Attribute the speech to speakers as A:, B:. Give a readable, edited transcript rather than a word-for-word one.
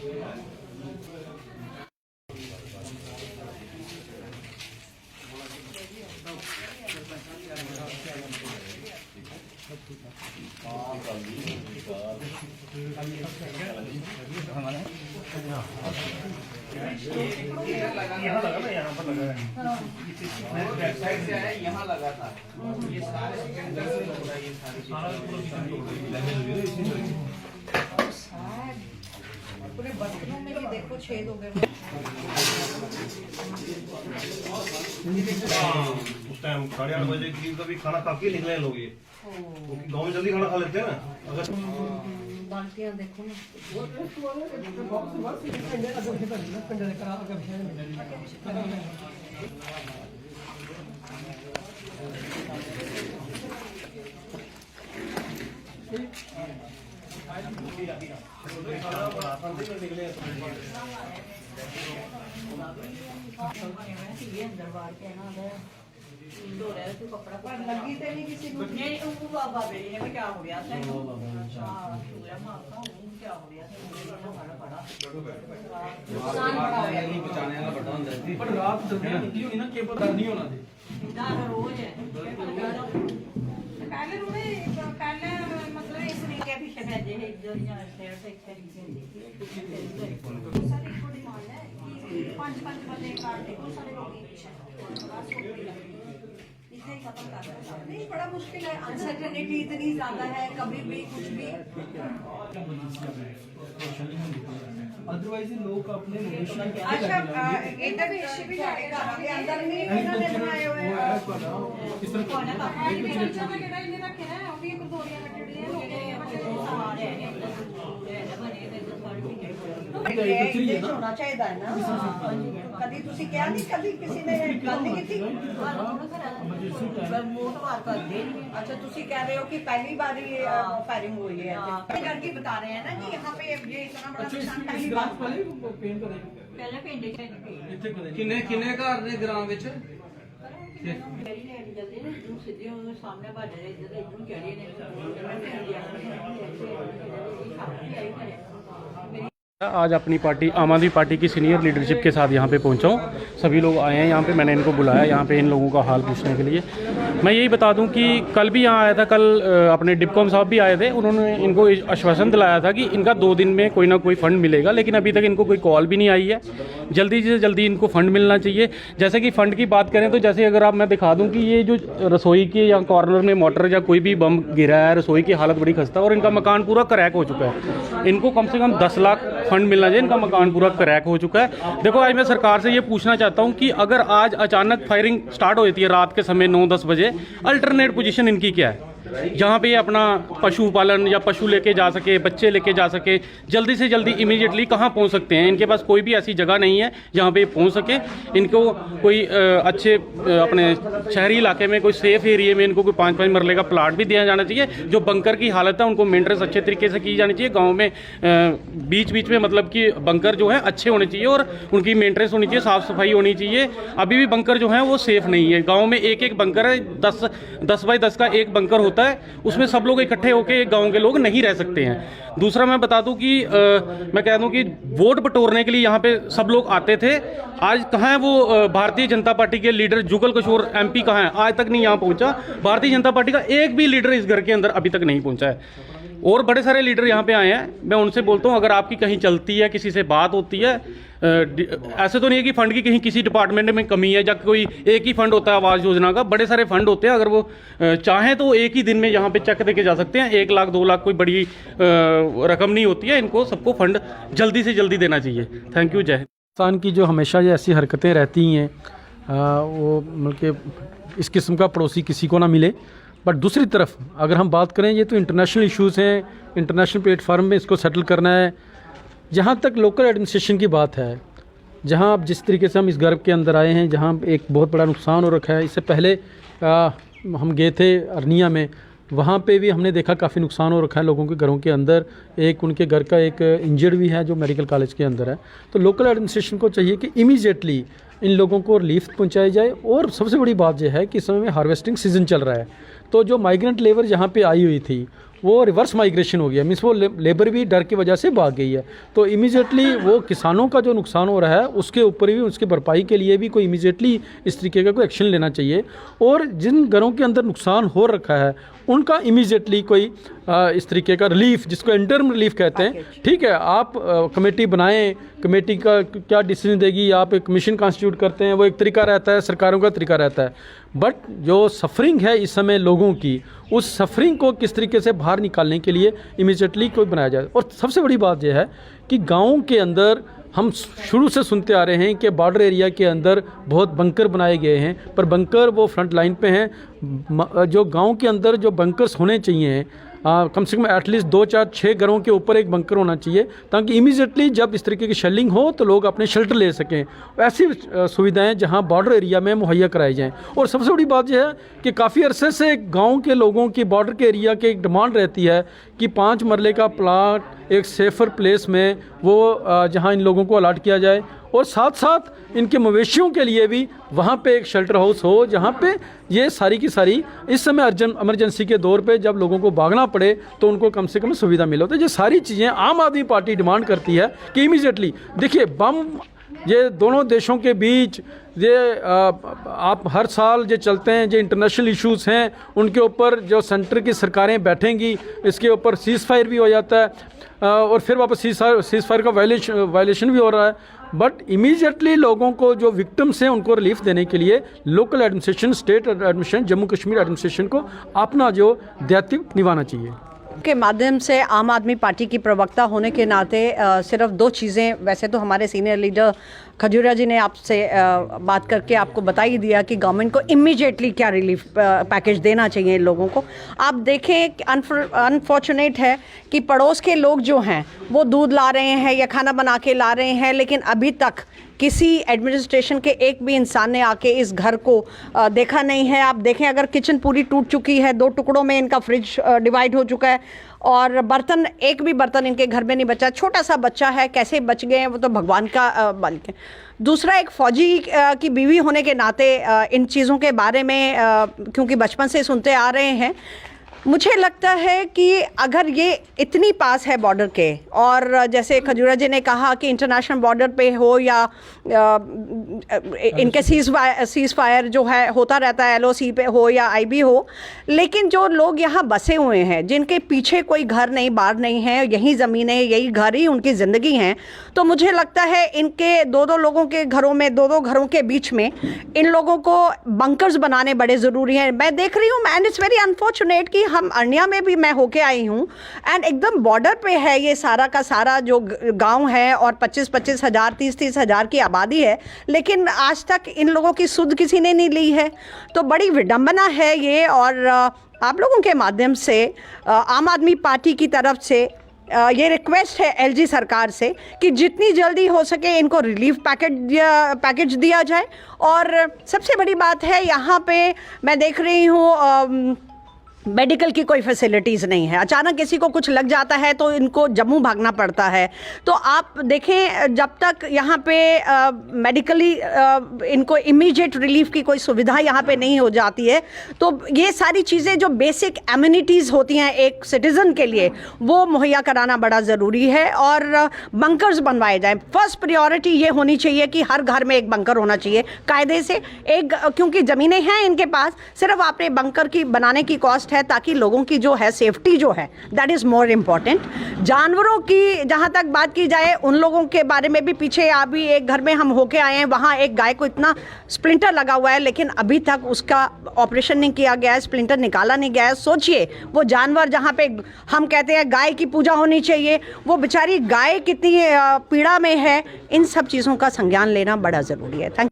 A: यहाँ लगा था, यहाँ पर लगा है। बैक साइड से आया, यहाँ लगा था। ये सारे अंदर से लग रहा है, ये सारी
B: पूरे बर्तनों में भी देखो छेद हो गए।
A: उस टाइम 8:30 बजे करीब कभी खाना खा के निकले लोग, ये क्योंकि गाँव में जल्दी खाना खा लेते हैं ना। अगर
B: बाल्टियाँ देखो ना, पर लगी तो नहीं किसी को। नहीं उनको बाबा बेरी ने क्या हो गया था, क्या हो गया था,
A: बचाने वाला बड़ा होता है।
C: पर रात जल्दी निकली होनी ना, केबल दर्द नहीं होना दे।
B: रोज है काले रूड़े काले मतलब इस तरीके पीछे भेजे हैं इधर या शेयर से एक तरीके सारी को डिमांड है कि 5-5 बजे काट दे को सारे लोग पीछे इसे ही खत्म कर देना। नहीं बड़ा मुश्किल है, अनसर्टेनिटी इतनी ज्यादा है, कभी भी कुछ भी।
C: अदरवाइज लोग अपने
B: अच्छा इधर भी इश्यू भी है घर के अंदर नहीं इन्होंने बनाए हुए हैं।
C: किस तरह
B: कौन है का बच्चा का केड़ा इन्हें रखे हैं अभी गुरदौरियां कटड़ी हैं बच्चे सवार है बने होना चाहिए है ना। कभी तुसी क्या नहीं, कभी किसी ने गल नहीं की मोट मार कर दे। अच्छा तुसी कह रहे हो कि पहली बार ये फायरिंग हुई है, लड़की बता रहे हैं ना कि यहाँ पे ये इतना बड़ा नुकसान पहली बार
C: पहले पिंड
A: किन्ने किन्ने घर ने ग्राम विच
B: सामने बाजे इधर चढ़े
D: आज अपनी पार्टी आम आदमी पार्टी की सीनियर लीडरशिप के साथ यहाँ पे पहुँचा हूँ। सभी लोग आए हैं यहाँ पे, मैंने इनको बुलाया यहाँ पे इन लोगों का हाल पूछने के लिए। मैं यही बता दूं कि कल भी यहाँ आया था, कल अपने डिप्कॉम साहब भी आए थे। उन्होंने इनको आश्वासन दिलाया था कि इनका 2 दिन में कोई ना कोई फ़ंड मिलेगा, लेकिन अभी तक इनको कोई कॉल भी नहीं आई है। जल्दी से जल्दी इनको फ़ंड मिलना चाहिए। जैसे कि फ़ंड की बात करें तो जैसे अगर आप मैं दिखा दूँ कि ये जो रसोई के या कॉर्नर में मोटर या कोई भी बम गिरा है, रसोई की हालत बड़ी खस्ता है और इनका मकान पूरा क्रैक हो चुका है। इनको कम से कम 10 लाख फंड मिलना चाहिए। इनका मकान पूरा क्रैक हो चुका है। देखो आज मैं सरकार से ये पूछना चाहता हूँ कि अगर आज अचानक फायरिंग स्टार्ट हो जाती है रात के समय 9-10 बजे, अल्टरनेट पोजीशन इनकी क्या है? जहाँ पे अपना पशुपालन या पशु लेके जा सके, बच्चे लेके जा सके, जल्दी से जल्दी इमीडिएटली कहाँ पहुँच सकते हैं? इनके पास कोई भी ऐसी जगह नहीं है जहाँ पे पहुँच सके। इनको कोई अच्छे अपने शहरी इलाके में कोई सेफ एरिया में इनको कोई 5-5 मरले का प्लाट भी दिया जाना चाहिए। जो बंकर की हालत है उनको मेंटेनेंस अच्छे तरीके से की जानी चाहिए। गाँव में बीच बीच में मतलब कि बंकर जो है अच्छे होने चाहिए और उनकी मेंटेनेंस होनी चाहिए, साफ़ सफाई होनी चाहिए। अभी भी बंकर जो है वो सेफ़ नहीं है। गाँव में एक बंकर है, 10 बाई 10 का एक बंकर होता है, उसमें सब लोग इकट्ठे होकर गांव के लोग नहीं रह सकते हैं। दूसरा मैं बता दूं कि मैं कह दूं कि वोट बटोरने के लिए यहाँ पे सब लोग आते थे। आज कहाँ है वो भारतीय जनता पार्टी के लीडर जुगल किशोर MP कहाँ है? आज तक नहीं यहाँ पहुँचा। भारतीय जनता पार्टी का एक भी लीडर इस घर के अंदर अभी तक नहीं पहुँचा है। और बड़े सारे लीडर यहाँ पे आए हैं। मैं उनसे बोलता हूँ अगर आपकी कहीं चलती है, किसी से बात होती है, ऐसे तो नहीं है कि फंड की कहीं किसी डिपार्टमेंट में कमी है या कोई एक ही फंड होता है आवास योजना का, बड़े सारे फंड होते हैं। अगर वो चाहें तो एक ही दिन में यहाँ पे चेक देके जा सकते हैं। 1 लाख 2 लाख कोई बड़ी रकम नहीं होती है। इनको सबको फंड जल्दी से जल्दी देना चाहिए। Thank you. जय हिंद।
C: पाकिस्तान की जो हमेशा ये ऐसी हरकतें रहती हैं वो मतलब इस किस्म का पड़ोसी किसी को ना मिले। बट दूसरी तरफ अगर हम बात करें, ये तो इंटरनेशनल इश्यूज़ हैं, इंटरनेशनल प्लेटफार्म में इसको सेटल करना है। जहाँ तक लोकल एडमिनिस्ट्रेशन की बात है, जहाँ अब जिस तरीके से हम इस गर्व के अंदर आए हैं, जहाँ एक बहुत बड़ा नुकसान हो रखा है। इससे पहले हम गए थे अरनिया में, वहाँ पे भी हमने देखा काफ़ी नुकसान हो रखा है लोगों के घरों के अंदर। एक उनके घर का एक इंजर्ड भी है जो मेडिकल कॉलेज के अंदर है। तो लोकल एडमिनिस्ट्रेशन को चाहिए कि इमीडिएटली इन लोगों को रिलीफ पहुँचाई जाए। और सबसे बड़ी बात यह है कि इस समय हार्वेस्टिंग सीज़न चल रहा है, तो जो माइग्रेंट लेबर यहाँ पे आई हुई थी वो रिवर्स माइग्रेशन हो गया, मीन्स वो लेबर भी डर की वजह से भाग गई है। तो इमीडिएटली वो किसानों का जो नुकसान हो रहा है उसके ऊपर भी, उसकी भरपाई के लिए भी कोई इमीडिएटली इस तरीके का कोई एक्शन लेना चाहिए। और जिन घरों के अंदर नुकसान हो रखा है उनका इमीडिएटली कोई इस तरीके का रिलीफ, जिसको इंटर्म रिलीफ कहते हैं, ठीक है, आप कमेटी बनाएं, कमेटी का क्या डिसीजन देगी, आप एक कमीशन कॉन्स्टिट्यूट करते हैं, वो एक तरीका रहता है, सरकारों का तरीका रहता है। बट जो सफरिंग है इस समय लोगों की, उस सफरिंग को किस तरीके से बाहर निकालने के लिए इमीडिएटली कोई बनाया जाए। और सबसे बड़ी बात यह है कि गाँव के अंदर हम शुरू से सुनते आ रहे हैं कि बॉर्डर एरिया के अंदर बहुत बंकर बनाए गए हैं, पर बंकर वो फ्रंट लाइन पे हैं। जो गांव के अंदर जो बंकर्स होने चाहिए, कम से कम एटलीस्ट 2, 4, 6 घरों के ऊपर एक बंकर होना चाहिए, ताकि इमीडिएटली जब इस तरीके की शेलिंग हो तो लोग अपने शेल्टर ले सकें। ऐसी सुविधाएं जहां बॉर्डर एरिया में मुहैया कराई जाएं। और सबसे बड़ी बात यह है कि काफ़ी अरसे से गांव के लोगों की बॉर्डर के एरिया की एक डिमांड रहती है कि 5 मरले का प्लाट एक सेफर प्लेस में वो जहां इन लोगों को अलाट किया जाए, और साथ साथ इनके मवेशियों के लिए भी वहाँ पे एक शेल्टर हाउस हो, जहाँ पे ये सारी की सारी इस समय इमरजेंसी के दौर पे जब लोगों को भागना पड़े तो उनको कम से कम सुविधा मिले। तो ये सारी चीज़ें आम आदमी पार्टी डिमांड करती है कि इमीडिएटली देखिए, बम ये दोनों देशों के बीच ये आप हर सीज जो चलते हैं, जो इंटरनेशनल इश्यूज़ हैं उनके ऊपर जो सेंटर की सरकारें बैठेंगी, इसके ऊपर सीज़ फायर भी हो जाता है और फिर वापस सीज़ फायर का वायलेशन भी हो रहा है। बट इमीडिएटली लोगों को जो विक्टिम्स हैं उनको रिलीफ देने के लिए local administration, state administration, Jammu Kashmir administration को अपना जो दायित्व निभाना चाहिए।
B: के माध्यम से आम आदमी पार्टी की प्रवक्ता होने के नाते सिर्फ 2 चीज़ें, वैसे तो हमारे सीनियर लीडर खजूरिया जी ने आपसे बात करके आपको बता ही दिया कि गवर्नमेंट को इमीडिएटली क्या रिलीफ पैकेज देना चाहिए इन लोगों को। आप देखें, अनफॉर्चुनेट है कि पड़ोस के लोग जो हैं वो दूध ला रहे हैं या खाना बना के ला रहे हैं, लेकिन अभी तक किसी एडमिनिस्ट्रेशन के एक भी इंसान ने आके इस घर को देखा नहीं है। आप देखें, अगर किचन पूरी टूट चुकी है, 2 टुकड़ों में इनका फ्रिज डिवाइड हो चुका है, और बर्तन, एक भी बर्तन इनके घर में नहीं बचा। छोटा सा बच्चा है, कैसे बच गए हैं वो तो भगवान का मालिक है। दूसरा, एक फौजी की बीवी होने के नाते इन चीज़ों के बारे में क्योंकि बचपन से सुनते आ रहे हैं, मुझे लगता है कि अगर ये इतनी पास है बॉर्डर के, और जैसे खजूरिया जी ने कहा कि इंटरनेशनल बॉर्डर पे हो या इनके सीज़ फायर जो है होता रहता है, LOC पे हो या IB हो, लेकिन जो लोग यहाँ बसे हुए हैं, जिनके पीछे कोई घर नहीं, बार नहीं है, यही ज़मीन है, यही घर ही उनकी ज़िंदगी है, तो मुझे लगता है इनके 2-2 लोगों के घरों में, 2-2 घरों के बीच में इन लोगों को बंकर्स बनाने बड़े ज़रूरी हैं। मैं देख रही हूँ, एंड इट्स वेरी अनफॉर्चुनेट कि हम अरनिया में भी मैं होके आई हूँ, एंड एकदम बॉर्डर पे है ये सारा का सारा जो गांव है, और 25-25 हज़ार, 30-30 हज़ार की आबादी है, लेकिन आज तक इन लोगों की सुध किसी ने नहीं ली है। तो बड़ी विडंबना है ये, और आप लोगों के माध्यम से आम आदमी पार्टी की तरफ से ये रिक्वेस्ट है LG सरकार से कि जितनी जल्दी हो सके इनको रिलीफ पैकेज दिया जाए। और सबसे बड़ी बात है, यहाँ पे मैं देख रही हूँ मेडिकल की कोई फैसिलिटीज़ नहीं है। अचानक किसी को कुछ लग जाता है तो इनको जम्मू भागना पड़ता है। तो आप देखें, जब तक यहाँ पे मेडिकली इनको इमीडिएट रिलीफ की कोई सुविधा यहाँ पे नहीं हो जाती है, तो ये सारी चीज़ें जो बेसिक एमिनिटीज़ होती हैं एक सिटीज़न के लिए, वो मुहैया कराना बड़ा ज़रूरी है। और बंकर्स बनवाए जाएँ। फर्स्ट प्रायोरिटी ये होनी चाहिए कि हर घर में एक बंकर होना चाहिए कायदे से, एक, क्योंकि ज़मीनें हैं इनके पास, सिर्फ आपने बंकर की बनाने की कॉस्ट है, ताकि लोगों की जो है सेफ्टी जो है, दैट इज़ मोर इम्पॉर्टेंट। जानवरों की जहाँ तक बात की जाए, उन लोगों के बारे में भी पीछे अभी एक घर में हम होके आए हैं, वहाँ एक गाय को इतना स्प्लिंटर लगा हुआ है, लेकिन अभी तक उसका ऑपरेशन नहीं किया गया है, स्प्लिंटर निकाला नहीं गया है। सोचिए, वो जानवर जहाँ पे हम कहते हैं गाय की पूजा होनी चाहिए, वो बेचारी गाय कितनी पीड़ा में है। इन सब चीज़ों का संज्ञान लेना बड़ा ज़रूरी है। थैंक